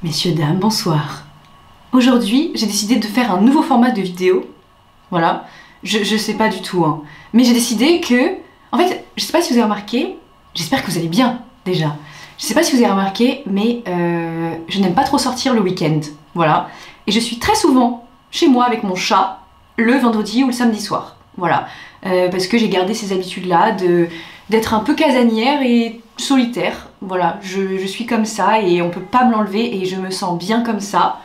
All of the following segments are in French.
Messieurs, dames, bonsoir. Aujourd'hui, j'ai décidé de faire un nouveau format de vidéo. Voilà, je sais pas du tout, hein. Mais j'ai décidé que... En fait, je sais pas si vous avez remarqué, j'espère que vous allez bien, déjà. Je sais pas si vous avez remarqué, mais je n'aime pas trop sortir le week-end. Voilà. Et je suis très souvent chez moi avec mon chat, le vendredi ou le samedi soir. Voilà. Parce que j'ai gardé ces habitudes-là d'être un peu casanière et solitaire. Voilà, je suis comme ça et on peut pas me l'enlever et je me sens bien comme ça.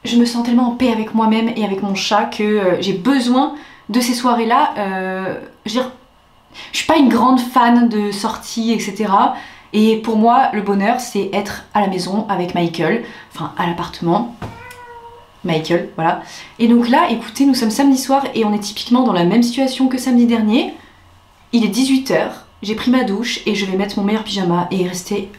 Je me sens tellement en paix avec moi-même et avec mon chat que j'ai besoin de ces soirées-là. Je veux dire, je suis pas une grande fan de sorties, etc. Et pour moi, le bonheur, c'est être à la maison avec Michael, enfin à l'appartement. Michael, voilà. Et donc là, écoutez, nous sommes samedi soir et on est typiquement dans la même situation que samedi dernier. Il est 18 h, j'ai pris ma douche et je vais mettre mon meilleur pyjama et rester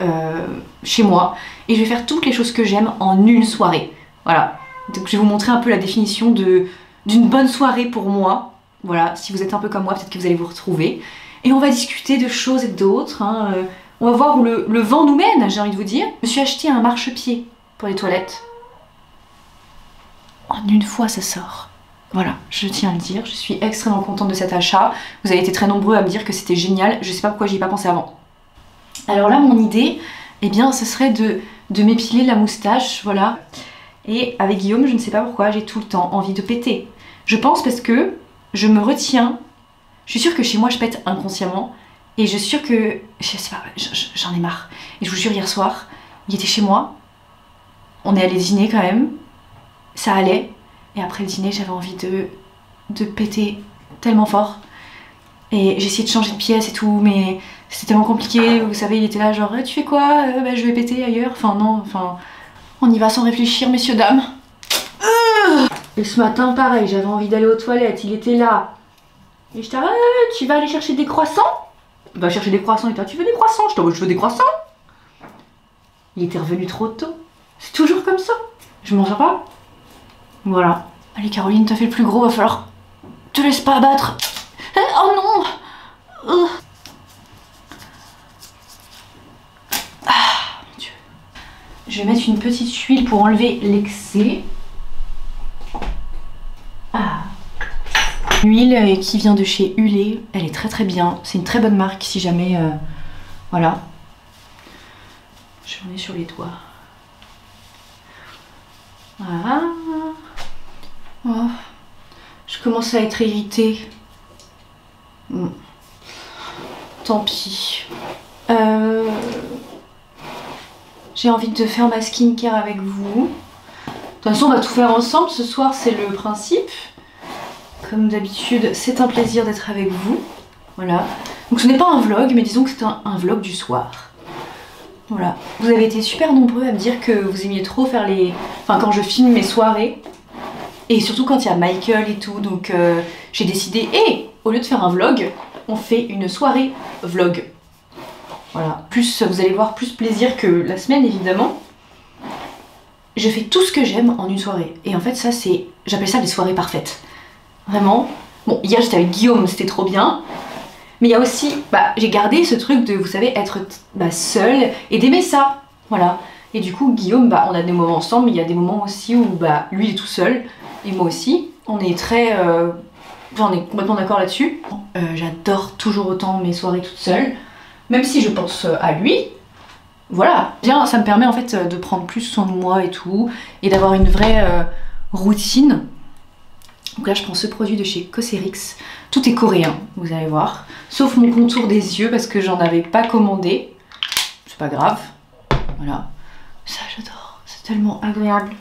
chez moi. Et je vais faire toutes les choses que j'aime en une soirée. Voilà. Donc je vais vous montrer un peu la définition d'une bonne soirée pour moi. Voilà, si vous êtes un peu comme moi, peut-être que vous allez vous retrouver. Et on va discuter de choses et d'autres, hein. On va voir où le vent nous mène, j'ai envie de vous dire. Je me suis acheté un marchepied pour les toilettes. En une fois, ça sort. Voilà, je tiens à le dire, je suis extrêmement contente de cet achat. Vous avez été très nombreux à me dire que c'était génial, je sais pas pourquoi j'y ai pas pensé avant. Alors là, mon idée, eh bien, ce serait de m'épiler la moustache, voilà. Et avec Guillaume, je ne sais pas pourquoi, j'ai tout le temps envie de péter. Je pense parce que je me retiens, je suis sûre que chez moi, je pète inconsciemment. Et je suis sûre que, je sais pas, j'en ai marre. Et je vous jure, hier soir, il était chez moi, on est allé dîner quand même, ça allait. Et après le dîner, j'avais envie de péter tellement fort. Et j'ai essayé de changer de pièce et tout, mais c'était tellement compliqué. Vous savez, il était là genre, tu fais quoi? Bah, je vais péter ailleurs. Enfin non, enfin, on y va sans réfléchir, messieurs, dames. Et ce matin, pareil, j'avais envie d'aller aux toilettes, il était là. Et j'étais là, tu vas aller chercher des croissants? Va chercher des croissants. Il était là, tu veux des croissants? Je veux des croissants. Il était revenu trop tôt. C'est toujours comme ça. Je m'en sors pas. Voilà. Allez Caroline, t'as fait le plus gros, va falloir... Te laisse pas abattre. Oh non. Ah, mon Dieu. Je vais mettre une petite huile pour enlever l'excès. Ah. Huile qui vient de chez Hulé. Elle est très très bien. C'est une très bonne marque si jamais... Voilà. J'en ai sur les doigts. Voilà. Oh, je commence à être irritée. Tant pis. J'ai envie de faire ma skincare avec vous. De toute façon, on va tout faire ensemble. Ce soir, c'est le principe. Comme d'habitude, c'est un plaisir d'être avec vous. Voilà. Donc ce n'est pas un vlog, mais disons que c'est un vlog du soir. Voilà. Vous avez été super nombreux à me dire que vous aimiez trop faire les... Enfin, quand je filme mes soirées. Et surtout quand il y a Michael et tout, donc j'ai décidé, au lieu de faire un vlog, on fait une soirée vlog. Voilà, plus vous allez voir plus plaisir que la semaine évidemment. Je fais tout ce que j'aime en une soirée. Et en fait ça c'est, j'appelle ça les soirées parfaites. Vraiment. Bon, hier j'étais avec Guillaume, c'était trop bien. Mais il y a aussi, j'ai gardé ce truc de, vous savez, être seule et d'aimer ça. Voilà. Et du coup Guillaume, on a des moments ensemble, mais il y a des moments aussi où lui il est tout seul. Et moi aussi, on est très... on est complètement d'accord là-dessus. J'adore toujours autant mes soirées toute seule, même si je pense à lui. Voilà, bien, ça me permet en fait de prendre plus soin de moi et tout, et d'avoir une vraie routine. Donc là, je prends ce produit de chez Cosrx. Tout est coréen, vous allez voir. Sauf mon contour des yeux, parce que j'en avais pas commandé. C'est pas grave. Voilà. Ça, j'adore. C'est tellement agréable.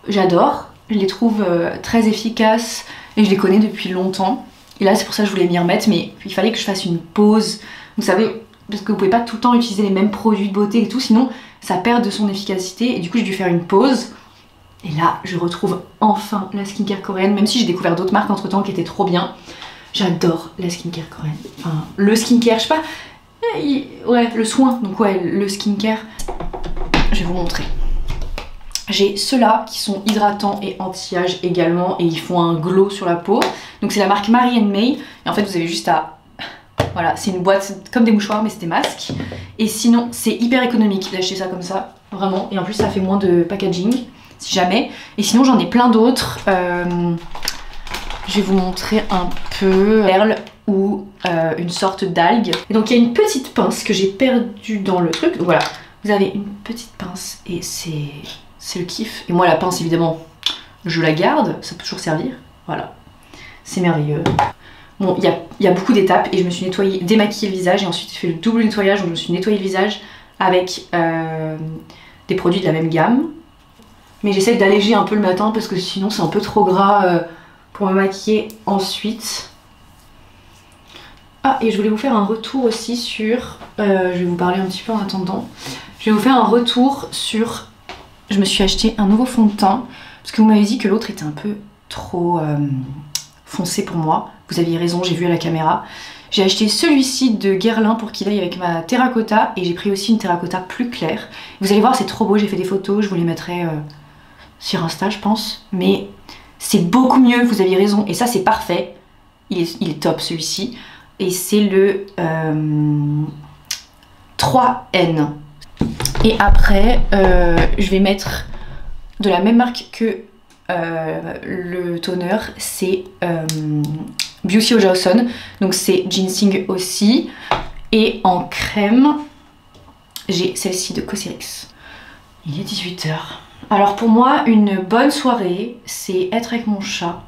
J'adore. Je les trouve très efficaces et je les connais depuis longtemps. Et là c'est pour ça que je voulais m'y remettre, mais il fallait que je fasse une pause. Vous savez, parce que vous pouvez pas tout le temps utiliser les mêmes produits de beauté et tout, sinon ça perd de son efficacité. Et du coup j'ai dû faire une pause. Et là je retrouve enfin la skincare coréenne, même si j'ai découvert d'autres marques entre temps qui étaient trop bien. J'adore la skincare coréenne. Enfin, le skincare, je sais pas. Ouais, le soin. Donc ouais, le skincare. Je vais vous montrer. J'ai ceux-là qui sont hydratants et anti-âge également et ils font un glow sur la peau. Donc c'est la marque Marie & May et en fait vous avez juste à... Voilà, c'est une boîte comme des mouchoirs mais c'est des masques. Et sinon c'est hyper économique d'acheter ça comme ça. vraiment, et en plus ça fait moins de packaging, si jamais. Et sinon j'en ai plein d'autres. Je vais vous montrer un peu perles ou une sorte d'algue. Et donc il y a une petite pince que j'ai perdue dans le truc. Donc voilà, vous avez une petite pince et c'est le kiff. Et moi la pince évidemment, je la garde, ça peut toujours servir. Voilà, c'est merveilleux. Bon, il y a beaucoup d'étapes et je me suis démaquillé le visage et ensuite j'ai fait le double nettoyage. Donc je me suis nettoyé le visage avec des produits de la même gamme. Mais j'essaie d'alléger un peu le matin parce que sinon c'est un peu trop gras pour me maquiller ensuite. Ah, et je voulais vous faire un retour aussi sur... je vais vous parler un petit peu en attendant. Je vais vous faire un retour sur... Je me suis acheté un nouveau fond de teint parce que vous m'avez dit que l'autre était un peu trop foncé pour moi. Vous aviez raison, j'ai vu à la caméra. J'ai acheté celui-ci de Guerlain pour qu'il aille avec ma terracotta et j'ai pris aussi une terracotta plus claire. Vous allez voir, c'est trop beau, j'ai fait des photos, je vous les mettrai sur Insta je pense. Mais c'est beaucoup mieux, vous aviez raison, et ça c'est parfait. Il est top celui-ci. Et c'est le 3N. Et après, je vais mettre de la même marque que le toner, c'est Beauty Johnson. Donc c'est ginseng aussi. Et en crème, j'ai celle-ci de Cosrx. Il est 18 h. Alors pour moi, une bonne soirée, c'est être avec mon chat,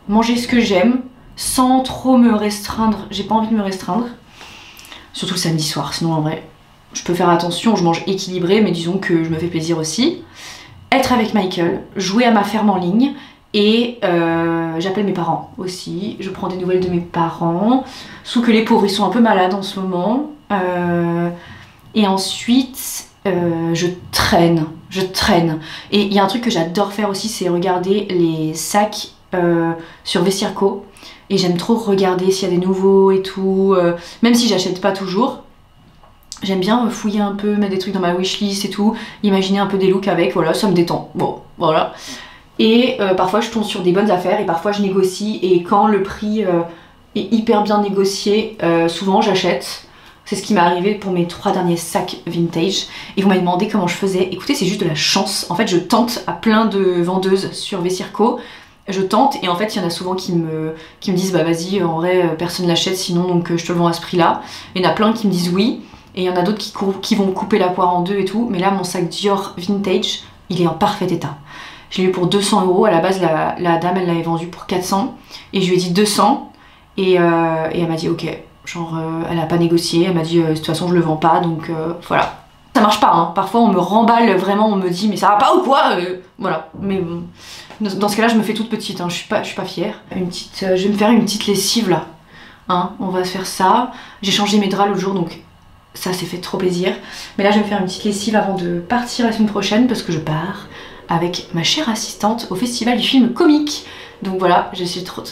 manger ce que j'aime, sans trop me restreindre. J'ai pas envie de me restreindre. Surtout le samedi soir, sinon en vrai, je peux faire attention, je mange équilibré, mais disons que je me fais plaisir aussi. Être avec Michael, jouer à ma ferme en ligne et j'appelle mes parents aussi. Je prends des nouvelles de mes parents, sous que les pauvres ils sont un peu malades en ce moment. Et ensuite, je traîne. Et il y a un truc que j'adore faire aussi, c'est regarder les sacs sur Vestiaire.co. Et j'aime trop regarder s'il y a des nouveaux et tout, même si j'achète pas toujours. J'aime bien fouiller un peu, mettre des trucs dans ma wishlist et tout, imaginer un peu des looks avec, voilà, ça me détend. Bon, voilà. Et parfois je tombe sur des bonnes affaires et parfois je négocie et quand le prix est hyper bien négocié, souvent j'achète. C'est ce qui m'est arrivé pour mes 3 derniers sacs vintage. Et vous m'avez demandé comment je faisais. Écoutez, c'est juste de la chance. En fait, je tente à plein de vendeuses sur Vestiaire.co. Je tente et en fait il y en a souvent qui me disent bah vas-y en vrai personne l'achète sinon donc je te le vends à ce prix là. Il y en a plein qui me disent oui et il y en a d'autres qui vont couper la poire en deux et tout, mais là mon sac Dior vintage il est en parfait état. Je l'ai eu pour 200 €, à la base la dame elle l'avait vendu pour 400 et je lui ai dit 200 et elle m'a dit ok, genre elle a pas négocié, elle m'a dit de toute façon je le vends pas donc voilà. Ça marche pas, hein. Parfois on me remballe vraiment, on me dit mais ça va pas ou quoi voilà, mais bon. Dans ce cas là je me fais toute petite, hein. Je suis pas fière. Je vais me faire une petite lessive là, hein. On va se faire ça. J'ai changé mes draps l'autre jour donc ça s'est fait trop plaisir. Mais là je vais me faire une petite lessive avant de partir la semaine prochaine parce que je pars avec ma chère assistante au festival du film comique. Donc voilà, je suis trop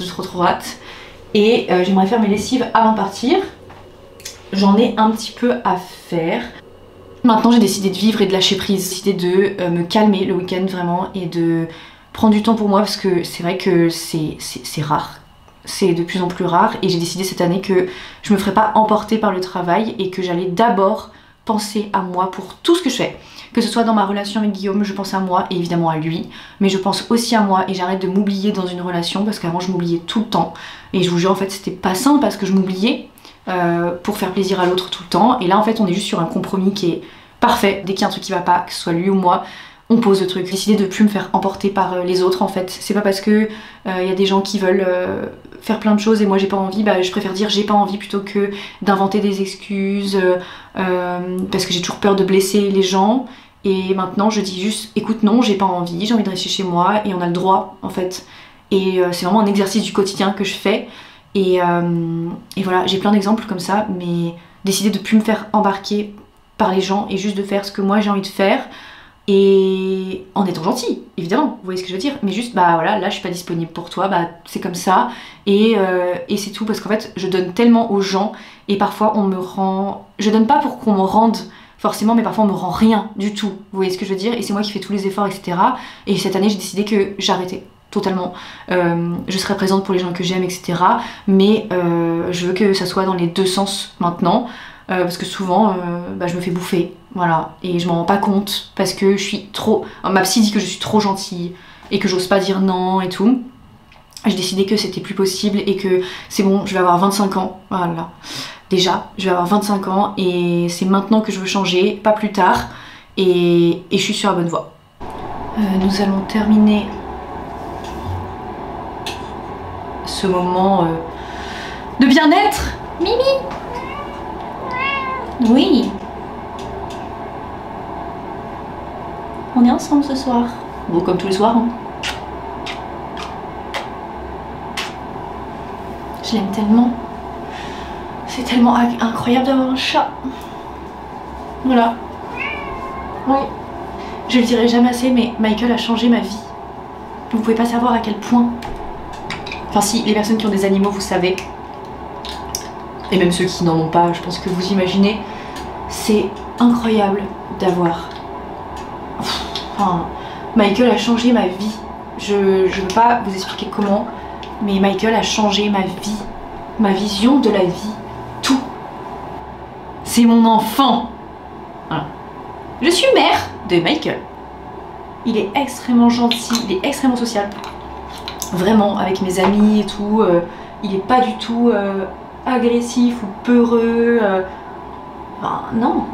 hâte. Et j'aimerais faire mes lessives avant de partir. J'en ai un petit peu à faire. Maintenant j'ai décidé de vivre et de lâcher prise, j'ai décidé de me calmer le week-end vraiment et de prendre du temps pour moi parce que c'est vrai que c'est rare, c'est de plus en plus rare et j'ai décidé cette année que je me ferais pas emporter par le travail et que j'allais d'abord penser à moi pour tout ce que je fais. Que ce soit dans ma relation avec Guillaume, je pense à moi et évidemment à lui, mais je pense aussi à moi et j'arrête de m'oublier dans une relation parce qu'avant je m'oubliais tout le temps et je vous jure en fait c'était pas sain parce que je m'oubliais pour faire plaisir à l'autre tout le temps et là en fait on est juste sur un compromis qui est parfait. Dès qu'il y a un truc qui va pas, que ce soit lui ou moi, on pose le truc. J'ai décidé de plus me faire emporter par les autres en fait. C'est pas parce que y a des gens qui veulent faire plein de choses et moi j'ai pas envie, bah je préfère dire j'ai pas envie plutôt que d'inventer des excuses parce que j'ai toujours peur de blesser les gens. Et maintenant je dis juste écoute non j'ai pas envie, j'ai envie de rester chez moi et on a le droit en fait. Et c'est vraiment un exercice du quotidien que je fais. Et voilà, j'ai plein d'exemples comme ça, mais décider de plus me faire embarquer par les gens et juste de faire ce que moi j'ai envie de faire et en étant gentil évidemment, vous voyez ce que je veux dire, mais juste bah voilà, là je suis pas disponible pour toi, bah c'est comme ça et c'est tout parce qu'en fait je donne tellement aux gens et parfois on me rend, je donne pas pour qu'on me rende forcément mais parfois on me rend rien du tout, vous voyez ce que je veux dire, et c'est moi qui fais tous les efforts etc. Et cette année j'ai décidé que j'arrêtais totalement, je serai présente pour les gens que j'aime etc. Mais je veux que ça soit dans les deux sens maintenant. parce que souvent je me fais bouffer, voilà, et je m'en rends pas compte parce que je suis trop... Ma psy dit que je suis trop gentille et que j'ose pas dire non et tout. J'ai décidé que c'était plus possible et que c'est bon, je vais avoir 25 ans, voilà. Déjà, je vais avoir 25 ans et c'est maintenant que je veux changer, pas plus tard, et je suis sur la bonne voie. Nous allons terminer ce moment de bien-être. Mimi! Oui. On est ensemble ce soir. Bon, comme tous les soirs. Hein. Je l'aime tellement. C'est tellement incroyable d'avoir un chat. Voilà. Oui. Je le dirai jamais assez, mais Michael a changé ma vie. Vous pouvez pas savoir à quel point. Enfin si, les personnes qui ont des animaux, vous savez. Et même ceux qui n'en ont pas, je pense que vous imaginez. C'est incroyable d'avoir... Enfin, Michael a changé ma vie. Je veux pas vous expliquer comment, mais Michael a changé ma vie. Ma vision de la vie. Tout. C'est mon enfant. Voilà. Je suis mère de Michael. Il est extrêmement gentil, il est extrêmement sociable. Vraiment, avec mes amis et tout. Il est pas du tout agressif ou peureux. Enfin, non.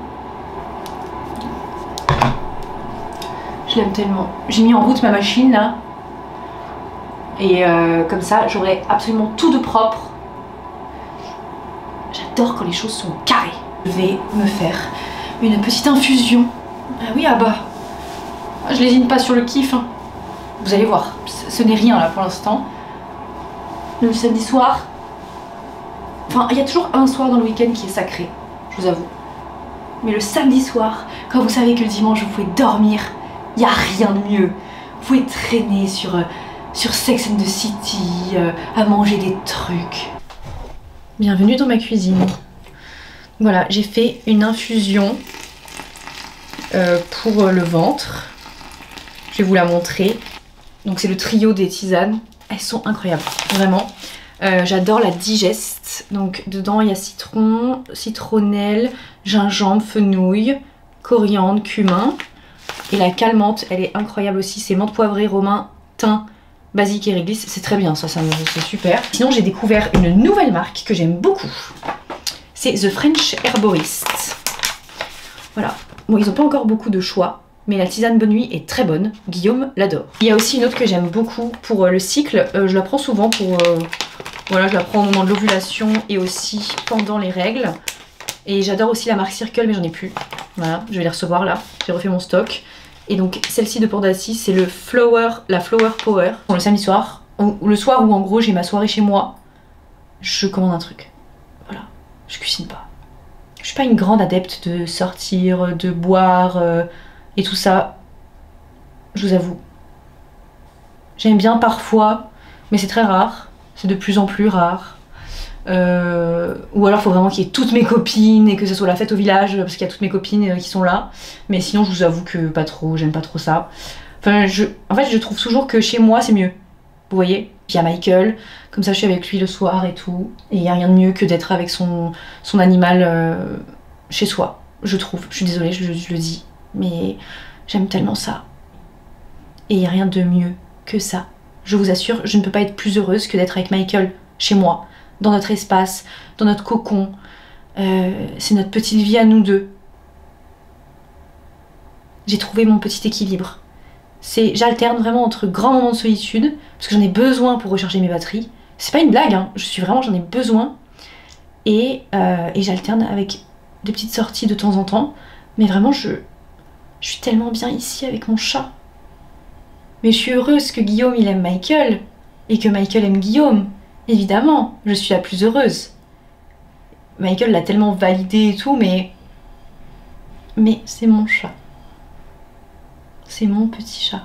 Je l'aime tellement. J'ai mis en route ma machine là. Et comme ça, j'aurai absolument tout de propre. J'adore quand les choses sont carrées. Je vais me faire une petite infusion. Ah oui, ah bah. Je lésine pas sur le kiff. Hein. Vous allez voir, ce n'est rien là pour l'instant. Le samedi soir. Enfin, il y a toujours un soir dans le week-end qui est sacré, je vous avoue. Mais le samedi soir, quand vous savez que le dimanche vous pouvez dormir, il n'y a rien de mieux. Vous pouvez traîner sur Sex and the City, à manger des trucs. Bienvenue dans ma cuisine. Voilà, j'ai fait une infusion pour le ventre. Je vais vous la montrer. Donc c'est le trio des tisanes. Elles sont incroyables, vraiment. J'adore la digeste. Donc dedans il y a citron, citronnelle, gingembre, fenouil, coriandre, cumin. Et la calmante, elle est incroyable aussi. C'est menthe poivrée, romain, thym, basique et réglisse. C'est très bien, c'est super. Sinon j'ai découvert une nouvelle marque que j'aime beaucoup. C'est The French Herborist. Voilà. Bon, ils n'ont pas encore beaucoup de choix. Mais la tisane bonne nuit est très bonne, Guillaume l'adore. Il y a aussi une autre que j'aime beaucoup pour le cycle, je la prends souvent pour... voilà, je la prends au moment de l'ovulation et aussi pendant les règles. Et j'adore aussi la marque Circle, mais j'en ai plus. Voilà, je vais les recevoir là, j'ai refait mon stock. Et donc celle-ci de Pandassi, c'est la Flower Power. Bon, le samedi soir, ou le soir où en gros j'ai ma soirée chez moi, je commande un truc. Voilà, je cuisine pas. Je suis pas une grande adepte de sortir, de boire... et tout ça, je vous avoue, j'aime bien parfois, mais c'est très rare, c'est de plus en plus rare. Ou alors il faut vraiment qu'il y ait toutes mes copines et que ce soit la fête au village parce qu'il y a toutes mes copines qui sont là. Mais sinon je vous avoue que pas trop, j'aime pas trop ça. Enfin, en fait je trouve toujours que chez moi c'est mieux, vous voyez. Puis il y a Michael, comme ça je suis avec lui le soir et tout. Et il n'y a rien de mieux que d'être avec son animal chez soi, je trouve. Je suis désolée, je le dis. Mais j'aime tellement ça. Et il n'y a rien de mieux que ça. Je vous assure, je ne peux pas être plus heureuse que d'être avec Michael chez moi, dans notre espace, dans notre cocon. C'est notre petite vie à nous deux. J'ai trouvé mon petit équilibre. J'alterne vraiment entre grands moments de solitude, parce que j'en ai besoin pour recharger mes batteries. C'est pas une blague, hein. J'en ai besoin. Et j'alterne avec des petites sorties de temps en temps. Mais vraiment, je suis tellement bien ici avec mon chat. Mais je suis heureuse que Guillaume il aime Michael et que Michael aime Guillaume. Évidemment, je suis la plus heureuse. Michael l'a tellement validé et tout, mais c'est mon chat. C'est mon petit chat.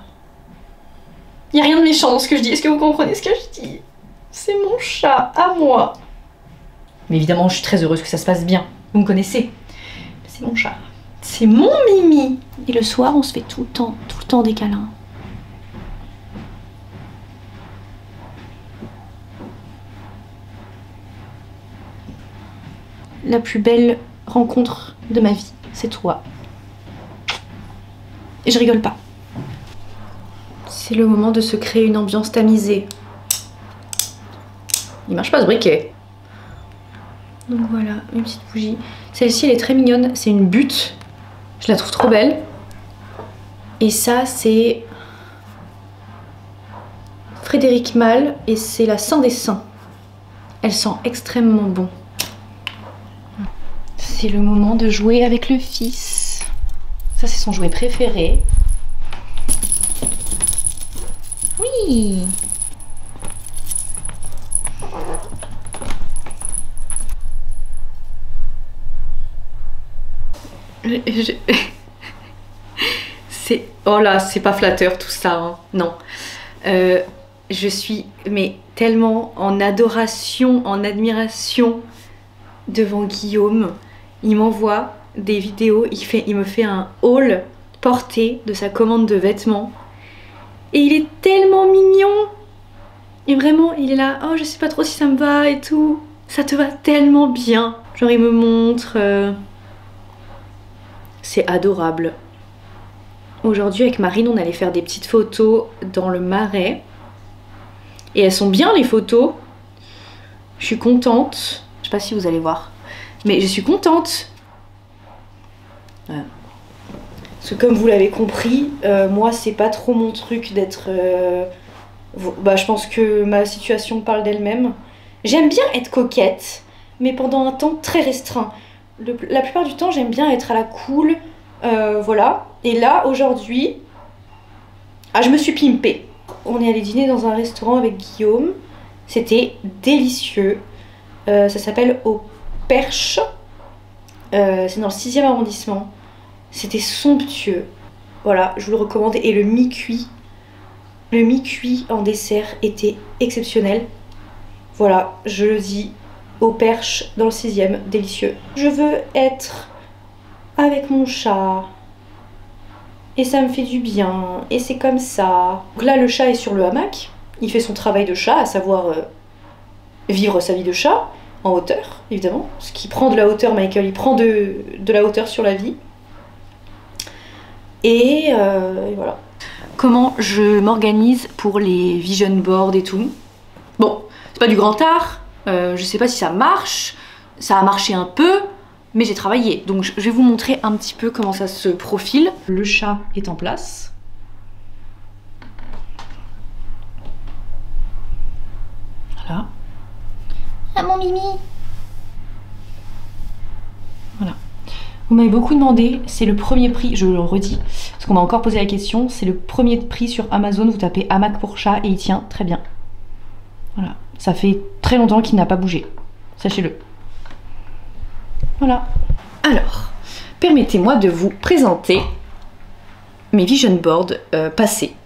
Il n'y a rien de méchant dans ce que je dis. Est-ce que vous comprenez ce que je dis? C'est mon chat, à moi. Mais évidemment, je suis très heureuse que ça se passe bien. Vous me connaissez. C'est mon chat. C'est mon Mimi. Et le soir, on se fait tout le temps des câlins. La plus belle rencontre de ma vie, c'est toi. Et je rigole pas. C'est le moment de se créer une ambiance tamisée. Il marche pas ce briquet. Donc voilà, une petite bougie. Celle-ci elle est très mignonne, c'est une butte. Je la trouve trop belle. Et ça c'est Frédéric Malle et c'est la Saint des Saints. Elle sent extrêmement bon. C'est le moment de jouer avec le fils. Ça c'est son jouet préféré. Oui. C'est... Oh là, c'est pas flatteur tout ça, hein. Non. Je suis mais tellement en adoration, en admiration devant Guillaume. Il m'envoie des vidéos, il me fait un haul porté de sa commande de vêtements. Et il est tellement mignon. Et vraiment, il est là, oh je sais pas trop si ça me va et tout. Ça te va tellement bien. Genre il me montre... C'est adorable. Aujourd'hui avec Marine on allait faire des petites photos dans le Marais. Et elles sont bien les photos. Je suis contente. Je sais pas si vous allez voir. Mais je suis contente. Voilà. Parce que comme vous l'avez compris, moi c'est pas trop mon truc d'être... je pense que ma situation parle d'elle-même. J'aime bien être coquette, mais pendant un temps très restreint. La plupart du temps j'aime bien être à la cool. Voilà. Et là aujourd'hui, je me suis pimpée. On est allé dîner dans un restaurant avec Guillaume. C'était délicieux. Ça s'appelle Au Perche. C'est dans le 6e arrondissement. C'était somptueux. Voilà, je vous le recommande. Et le mi-cuit en dessert était exceptionnel. Voilà, je le dis. Au Perche, dans le 6e, délicieux. Je veux être avec mon chat. Et ça me fait du bien. Et c'est comme ça. Donc là, le chat est sur le hamac. Il fait son travail de chat, à savoir vivre sa vie de chat, en hauteur, évidemment. Parce qu'il prend de la hauteur, Michael. Il prend de la hauteur sur la vie. Et voilà. Comment je m'organise pour les vision boards et tout. Bon, c'est pas du grand art. Je sais pas si ça marche. Ça a marché un peu. Mais j'ai travaillé, donc je vais vous montrer un petit peu comment ça se profile. Le chat est en place. Voilà. Ah mon Mimi. Voilà. Vous m'avez beaucoup demandé, c'est le premier prix, je le redis, parce qu'on m'a encore posé la question, c'est le premier prix sur Amazon, vous tapez hamac pour chat et il tient très bien. Voilà, ça fait très longtemps qu'il n'a pas bougé, sachez-le. Voilà. Alors, permettez-moi de vous présenter mes vision boards passés.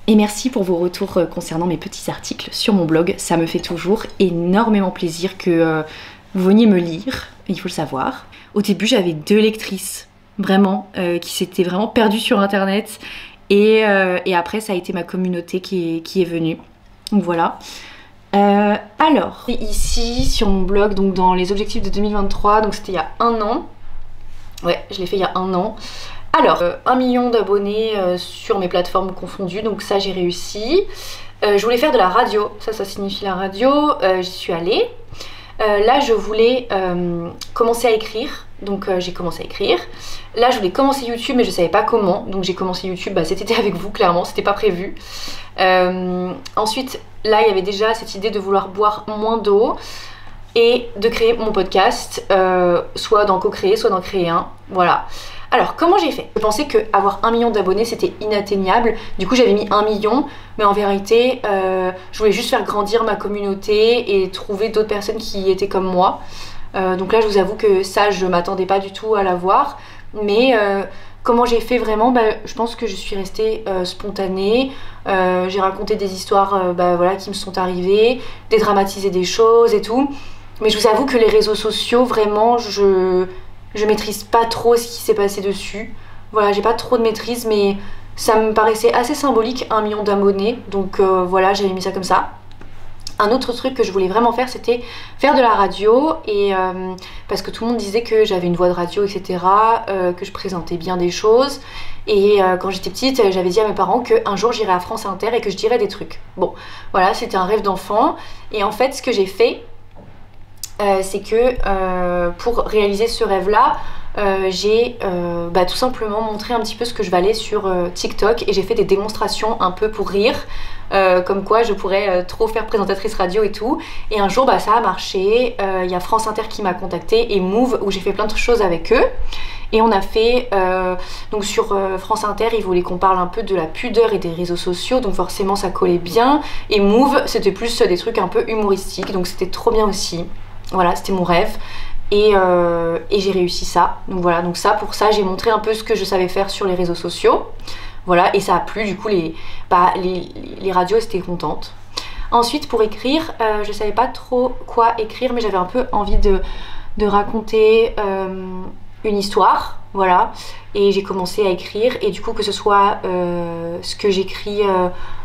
Et merci pour vos retours concernant mes petits articles sur mon blog. Ça me fait toujours énormément plaisir que vous veniez me lire, il faut le savoir. Au début, j'avais 2 lectrices, vraiment, qui s'étaient vraiment perdues sur internet. Et après, ça a été ma communauté qui est venue. Donc voilà. Alors, ici sur mon blog, donc dans les objectifs de 2023, donc c'était il y a 1 an. Ouais, je l'ai fait il y a 1 an. Alors, 1 million d'abonnés sur mes plateformes confondues, donc ça j'ai réussi. Je voulais faire de la radio, ça signifie la radio, j'y suis allée. Là je voulais commencer à écrire, donc j'ai commencé à écrire. Là je voulais commencer YouTube mais je savais pas comment, donc j'ai commencé YouTube cet été avec vous, clairement, c'était pas prévu. Ensuite là il y avait déjà cette idée de vouloir boire moins d'eau et de créer mon podcast, soit d'en co-créer, soit d'en créer un, voilà. Alors comment j'ai fait? Je pensais qu'avoir 1 million d'abonnés c'était inatteignable, du coup j'avais mis 1 million, mais en vérité je voulais juste faire grandir ma communauté et trouver d'autres personnes qui étaient comme moi. Donc là je vous avoue que ça je m'attendais pas du tout à l'avoir, mais comment j'ai fait vraiment, je pense que je suis restée spontanée, j'ai raconté des histoires voilà, qui me sont arrivées, dédramatisé des choses et tout, mais je vous avoue que les réseaux sociaux vraiment je maîtrise pas trop ce qui s'est passé dessus. Voilà, j'ai pas trop de maîtrise, mais ça me paraissait assez symbolique, 1 million d'abonnés. Donc voilà, j'avais mis ça comme ça. Un autre truc que je voulais vraiment faire, c'était faire de la radio, et parce que tout le monde disait que j'avais une voix de radio, etc., que je présentais bien des choses, et quand j'étais petite, j'avais dit à mes parents qu'un jour j'irais à France Inter et que je dirais des trucs. Bon, voilà, c'était un rêve d'enfant, et en fait ce que j'ai fait, c'est que pour réaliser ce rêve-là, j'ai tout simplement montré un petit peu ce que je valais sur TikTok, et j'ai fait des démonstrations un peu pour rire, comme quoi je pourrais trop faire présentatrice radio et tout. Et un jour ça a marché, il y a France Inter qui m'a contactée et Move où j'ai fait plein de choses avec eux. Et on a fait, donc sur France Inter, ils voulaient qu'on parle un peu de la pudeur et des réseaux sociaux, donc forcément ça collait bien. Et Move, c'était plus des trucs un peu humoristiques, donc c'était trop bien aussi. Voilà, c'était mon rêve. Et j'ai réussi ça. Donc voilà, donc ça, pour ça, j'ai montré un peu ce que je savais faire sur les réseaux sociaux. Voilà, et ça a plu, du coup, les radios étaient contentes. Ensuite, pour écrire, je savais pas trop quoi écrire, mais j'avais un peu envie de raconter une histoire, voilà. Et j'ai commencé à écrire, et du coup, que ce soit ce que j'écris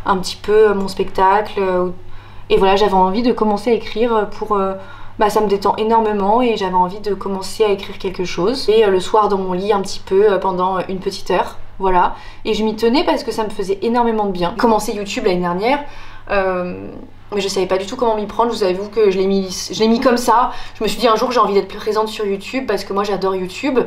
un petit peu, mon spectacle, et voilà, j'avais envie de commencer à écrire pour... ça me détend énormément, et j'avais envie de commencer à écrire quelque chose. Et le soir dans mon lit un petit peu pendant une petite heure, voilà. Et je m'y tenais parce que ça me faisait énormément de bien. J'ai commencé YouTube l'année dernière, mais je savais pas du tout comment m'y prendre. Je vous avoue que je l'ai mis comme ça. Je me suis dit un jour j'ai envie d'être plus présente sur YouTube parce que moi j'adore YouTube.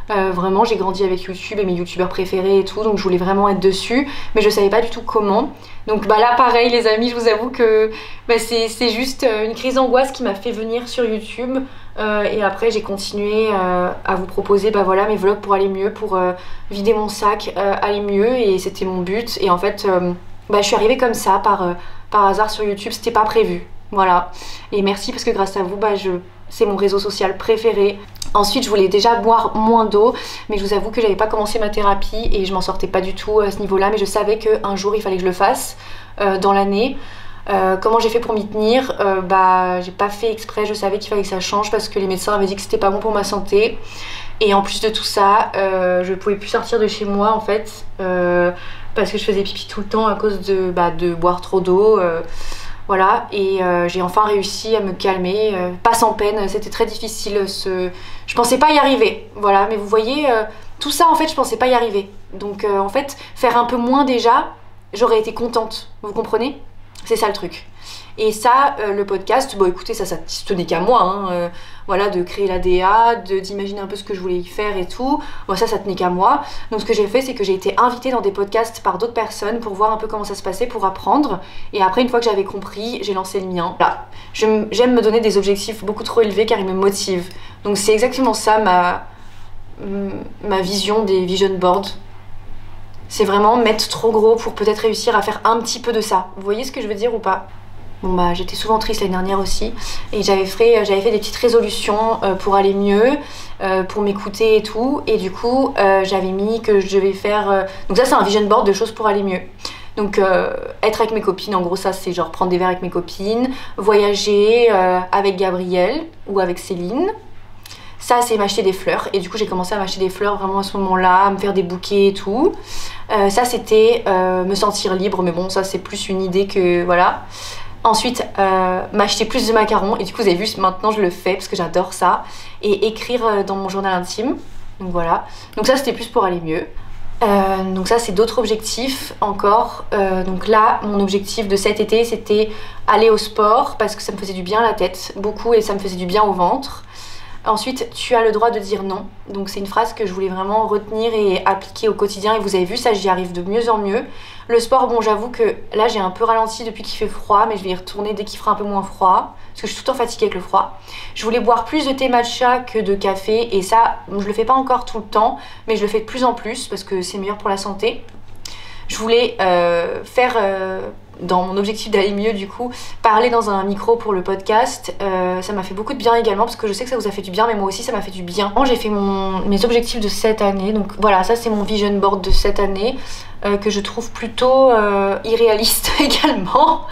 Vraiment, j'ai grandi avec YouTube et mes youtubeurs préférés et tout, donc je voulais vraiment être dessus, mais je savais pas du tout comment. Donc là pareil les amis, je vous avoue que c'est juste une crise d'angoisse qui m'a fait venir sur YouTube, et après j'ai continué à vous proposer voilà, mes vlogs pour aller mieux, pour vider mon sac, aller mieux, et c'était mon but. Et en fait je suis arrivée comme ça par hasard sur YouTube, c'était pas prévu, voilà. Et merci parce que grâce à vous c'est mon réseau social préféré. Ensuite, je voulais déjà boire moins d'eau, mais je vous avoue que j'avais pas commencé ma thérapie et je m'en sortais pas du tout à ce niveau-là, mais je savais qu'un jour il fallait que je le fasse dans l'année. Comment j'ai fait pour m'y tenir? J'ai pas fait exprès, je savais qu'il fallait que ça change parce que les médecins avaient dit que c'était pas bon pour ma santé. Et en plus de tout ça, je pouvais plus sortir de chez moi en fait, parce que je faisais pipi tout le temps à cause de boire trop d'eau. Voilà, et j'ai enfin réussi à me calmer, pas sans peine, c'était très difficile, je pensais pas y arriver, voilà, mais vous voyez, tout ça en fait je pensais pas y arriver, donc en fait faire un peu moins déjà, j'aurais été contente, vous comprenez? C'est ça le truc. Et ça, le podcast, écoutez, ça tenait qu'à moi, hein, voilà, de créer la DA, d'imaginer un peu ce que je voulais y faire et tout. Ça tenait qu'à moi. Donc ce que j'ai fait, c'est que j'ai été invitée dans des podcasts par d'autres personnes pour voir un peu comment ça se passait, pour apprendre. Et après, une fois que j'avais compris, j'ai lancé le mien. Voilà. J'aime me donner des objectifs beaucoup trop élevés car ils me motivent. Donc c'est exactement ça ma vision des vision boards. C'est vraiment mettre trop gros pour peut-être réussir à faire un petit peu de ça. Vous voyez ce que je veux dire ou pas? Bon j'étais souvent triste l'année dernière aussi, et j'avais fait des petites résolutions pour aller mieux, pour m'écouter et tout, et du coup j'avais mis que je devais faire... donc ça c'est un vision board de choses pour aller mieux. Donc être avec mes copines, en gros ça c'est genre prendre des verres avec mes copines, voyager avec Gabrielle ou avec Céline. Ça c'est m'acheter des fleurs, et du coup j'ai commencé à m'acheter des fleurs vraiment à ce moment-là, à me faire des bouquets et tout. Ça c'était me sentir libre, mais bon ça c'est plus une idée que voilà. Ensuite, m'acheter plus de macarons, et du coup vous avez vu, maintenant je le fais parce que j'adore ça. Et écrire dans mon journal intime, donc voilà. Donc ça c'était plus pour aller mieux. Donc ça c'est d'autres objectifs encore. Donc là mon objectif de cet été c'était aller au sport parce que ça me faisait du bien à la tête, beaucoup, et ça me faisait du bien au ventre. Ensuite, tu as le droit de dire non. Donc c'est une phrase que je voulais vraiment retenir et appliquer au quotidien, et vous avez vu, ça j'y arrive de mieux en mieux. Le sport, bon j'avoue que là j'ai un peu ralenti depuis qu'il fait froid, mais je vais y retourner dès qu'il fera un peu moins froid, parce que je suis tout le temps fatiguée avec le froid. Je voulais boire plus de thé matcha que de café, et ça je le fais pas encore tout le temps, mais je le fais de plus en plus parce que c'est meilleur pour la santé. Je voulais faire... dans mon objectif d'aller mieux du coup, parler dans un micro pour le podcast, ça m'a fait beaucoup de bien également parce que je sais que ça vous a fait du bien, mais moi aussi ça m'a fait du bien. J'ai fait mes objectifs de cette année, donc voilà, ça c'est mon vision board de cette année, que je trouve plutôt irréaliste également.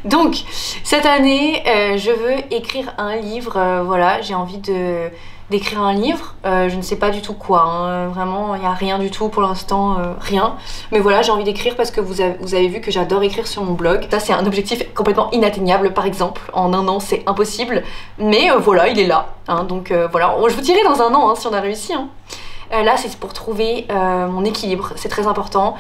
Donc cette année je veux écrire un livre, voilà, j'ai envie d'écrire un livre. Je ne sais pas du tout quoi, hein. Vraiment il n'y a rien du tout pour l'instant, rien. Mais voilà, j'ai envie d'écrire parce que vous avez vu que j'adore écrire sur mon blog. Ça c'est un objectif complètement inatteignable par exemple, en un an c'est impossible. Mais voilà, il est là, hein. Donc voilà, je vous dirai dans un an hein, si on a réussi. Hein. Là c'est pour trouver mon équilibre, c'est très important.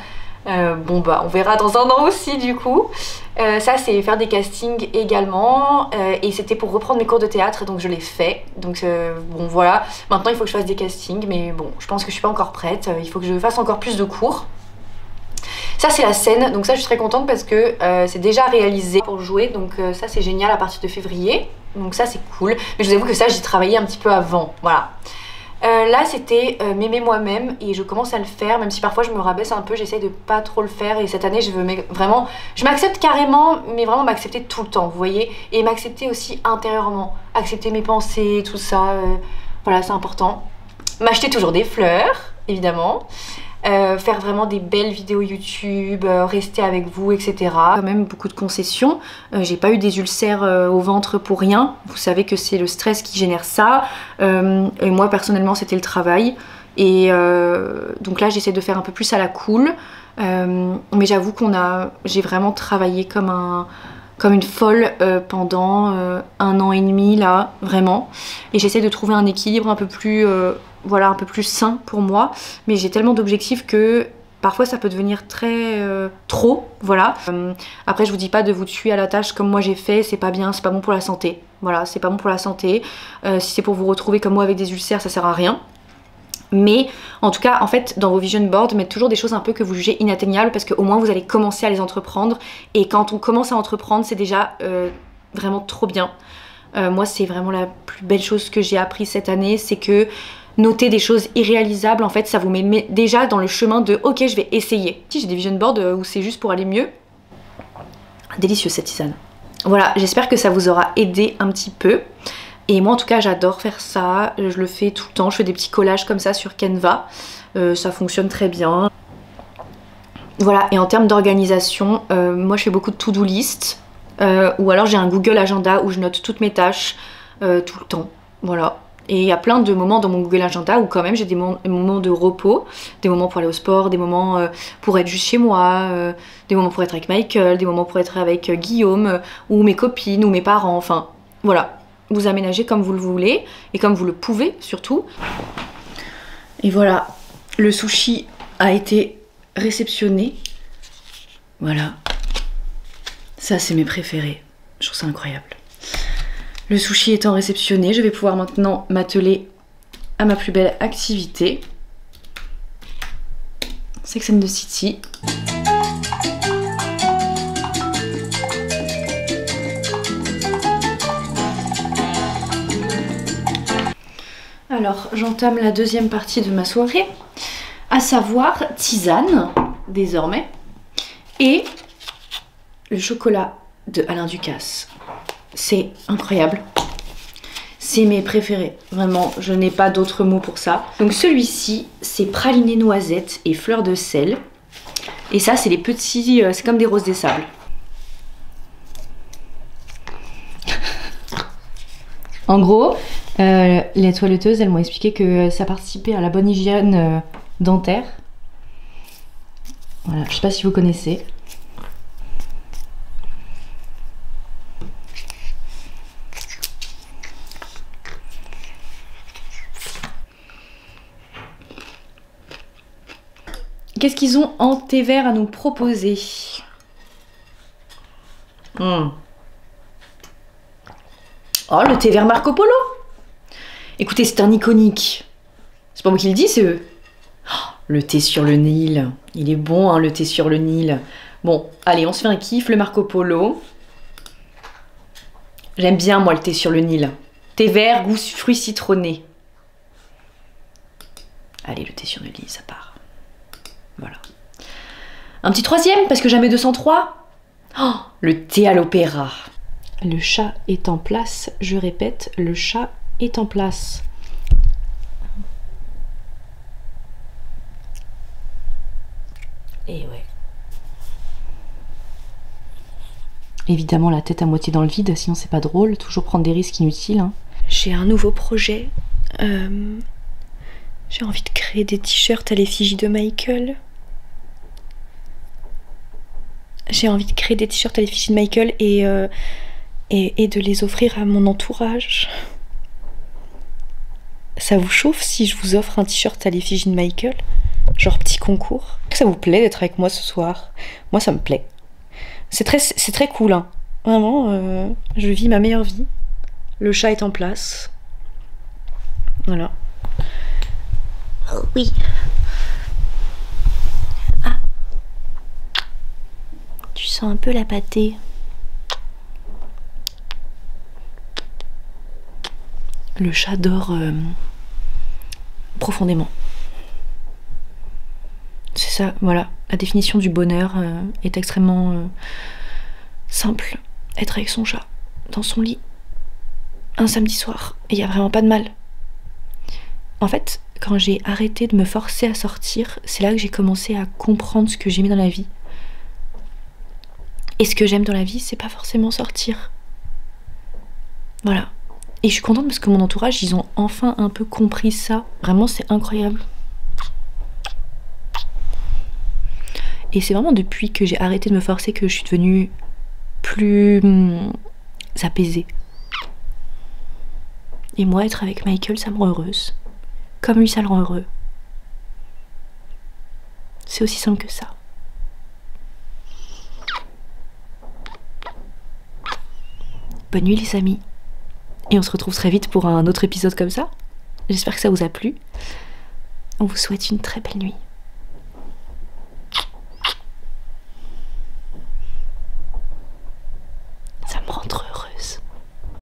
Bon bah on verra dans un an aussi du coup. Ça c'est faire des castings également et c'était pour reprendre mes cours de théâtre donc je l'ai fait. Donc bon voilà, maintenant il faut que je fasse des castings mais bon je pense que je suis pas encore prête, il faut que je fasse encore plus de cours. Ça c'est la scène, donc ça je suis très contente parce que c'est déjà réalisé pour jouer, donc ça c'est génial à partir de février, donc ça c'est cool. Mais je vous avoue que ça j'ai travaillé un petit peu avant, voilà. Là c'était m'aimer moi-même et je commence à le faire, même si parfois je me rabaisse un peu, j'essaye de pas trop le faire et cette année je veux vraiment, je m'accepte carrément, mais vraiment m'accepter tout le temps, vous voyez, et m'accepter aussi intérieurement, accepter mes pensées, tout ça, voilà c'est important. M'acheter toujours des fleurs, évidemment. Faire vraiment des belles vidéos YouTube, rester avec vous, etc. Quand même beaucoup de concessions. J'ai pas eu des ulcères au ventre pour rien. Vous savez que c'est le stress qui génère ça. Et moi personnellement c'était le travail. Et donc là j'essaie de faire un peu plus à la cool. Mais j'avoue j'ai vraiment travaillé comme une folle pendant 1 an et demi là, vraiment. Et j'essaie de trouver un équilibre un peu plus voilà, un peu plus sain pour moi, mais j'ai tellement d'objectifs que parfois ça peut devenir très trop, voilà. Après je vous dis pas de vous tuer à la tâche comme moi j'ai fait, c'est pas bien, c'est pas bon pour la santé, voilà, c'est pas bon pour la santé. Si c'est pour vous retrouver comme moi avec des ulcères, ça sert à rien. Mais en tout cas, en fait, dans vos vision boards, mettez toujours des choses un peu que vous jugez inatteignables parce qu'au moins vous allez commencer à les entreprendre. Et quand on commence à entreprendre, c'est déjà vraiment trop bien. Moi, c'est vraiment la plus belle chose que j'ai appris cette année, c'est que noter des choses irréalisables, en fait, ça vous met déjà dans le chemin de « ok, je vais essayer ». Si j'ai des vision boards où c'est juste pour aller mieux. Délicieuse cette tisane. Voilà, j'espère que ça vous aura aidé un petit peu. Et moi en tout cas j'adore faire ça, je le fais tout le temps, je fais des petits collages comme ça sur Canva, ça fonctionne très bien. Voilà, et en termes d'organisation, moi je fais beaucoup de to-do list, ou alors j'ai un Google Agenda où je note toutes mes tâches tout le temps, voilà. Et il y a plein de moments dans mon Google Agenda où quand même j'ai des moments de repos, des moments pour aller au sport, des moments pour être juste chez moi, des moments pour être avec Michael, des moments pour être avec Guillaume, ou mes copines, ou mes parents, enfin voilà. Vous aménagez comme vous le voulez et comme vous le pouvez surtout. Et voilà, le sushi a été réceptionné. Voilà. Ça c'est mes préférés. Je trouve ça incroyable. Le sushi étant réceptionné, je vais pouvoir maintenant m'atteler à ma plus belle activité. Sex and the City. Alors, j'entame la deuxième partie de ma soirée, à savoir tisane, désormais, et le chocolat de Alain Ducasse. C'est incroyable. C'est mes préférés, vraiment, je n'ai pas d'autres mots pour ça. Donc celui-ci, c'est praliné noisette et fleurs de sel. Et ça, c'est les petits, c'est comme des roses des sables. En gros, les toiletteuses, elles m'ont expliqué que ça participait à la bonne hygiène dentaire. Voilà, je sais pas si vous connaissez. Qu'est-ce qu'ils ont en thé vert à nous proposer? Oh, le thé vert Marco Polo. Écoutez, c'est un iconique. C'est pas moi qui le dis, c'est eux. Oh, le thé sur le Nil. Il est bon, hein, le thé sur le Nil. Bon, allez, on se fait un kiff, le Marco Polo. J'aime bien, moi, le thé sur le Nil. Thé vert, goût fruits citronnés. Allez, le thé sur le Nil, ça part. Voilà. Un petit troisième, parce que jamais 203. Oh, le thé à l'opéra. Le chat est en place, je répète, le chat est en place. Et ouais. Évidemment la tête à moitié dans le vide, sinon c'est pas drôle, toujours prendre des risques inutiles. Hein. J'ai un nouveau projet J'ai envie de créer des t-shirts à l'effigie de Michael. J'ai envie de créer des t-shirts à l'effigie de Michael et de les offrir à mon entourage. Ça vous chauffe si je vous offre un t-shirt à l'effigie de Michael? Genre petit concours. Ça vous plaît d'être avec moi ce soir? Moi ça me plaît. C'est très cool, hein. Vraiment, je vis ma meilleure vie. Le chat est en place. Voilà. Oh oui. Ah. Tu sens un peu la pâtée. Le chat dort profondément. C'est ça, voilà. La définition du bonheur est extrêmement simple. Être avec son chat dans son lit un samedi soir. Et il n'y a vraiment pas de mal. En fait, quand j'ai arrêté de me forcer à sortir, c'est là que j'ai commencé à comprendre ce que j'aimais dans la vie. Et ce que j'aime dans la vie, c'est pas forcément sortir. Voilà. Et je suis contente parce que mon entourage, ils ont enfin un peu compris ça. Vraiment, c'est incroyable. Et c'est vraiment depuis que j'ai arrêté de me forcer que je suis devenue plus apaisée. Et moi, être avec Michael, ça me rend heureuse. Comme lui, ça le rend heureux. C'est aussi simple que ça. Bonne nuit les amis. Et on se retrouve très vite pour un autre épisode comme ça. J'espère que ça vous a plu. On vous souhaite une très belle nuit.